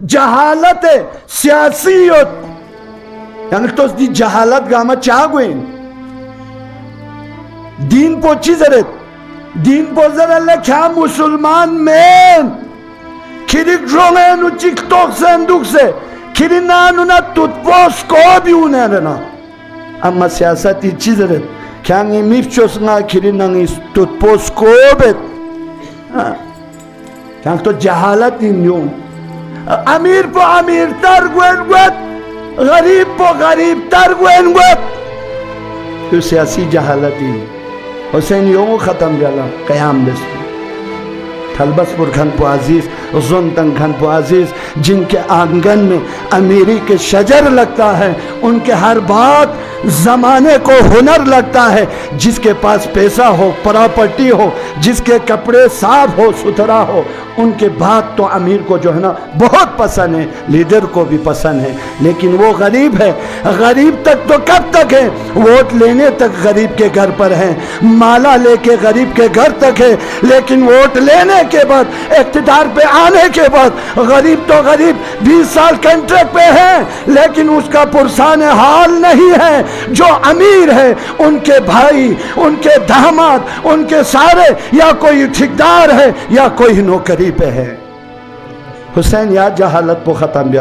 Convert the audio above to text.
जहालत सियासियत यानी तो दी जहालत गामा चागुइन दीन पोची जरत दीन पोजर क्या मुसलमान में खिरिक रोंगे नु चिकटोक संदूक से खिरिना नु ना तुतपोस को भी उन्हें ना अम्मा सियासत चीज जरत क्या ये मिफ्चोस ना खिरिना इस तुतपोस को बेत क्या तो जहालत इन यूं अमीर पो अमीर तर गुएन गरीब पो गरीब तर गुएन तो सियासी जहालत ही हुसैन यों ख़त्म जाला क़याम बस थलबसपुर खन पो अजीज़ जुनतंग खन पो अजीज़ जिनके आंगन में अमीरी के शजर लगता है उनके हर बात ज़माने को हुनर लगता है। जिसके पास पैसा हो प्रॉपर्टी हो जिसके कपड़े साफ हो सुथरा हो उनके बात तो अमीर को जो है ना बहुत पसंद है, लीडर को भी पसंद है। लेकिन वो गरीब है, गरीब तक तो कब तक है? वोट लेने तक गरीब के घर पर है, माला लेके गरीब के घर तक है, लेकिन वोट लेने के बाद इख्तिदार पे आने के बाद गरीब तो गरीब 20 साल कॉन्ट्रैक्ट पे है लेकिन उसका पुरसान हाल नहीं है। जो अमीर है उनके भाई उनके दामाद उनके सारे या कोई ठेकेदार है या कोई नौकरी पे है। हुसैन याद जहालत को ख़त्म भी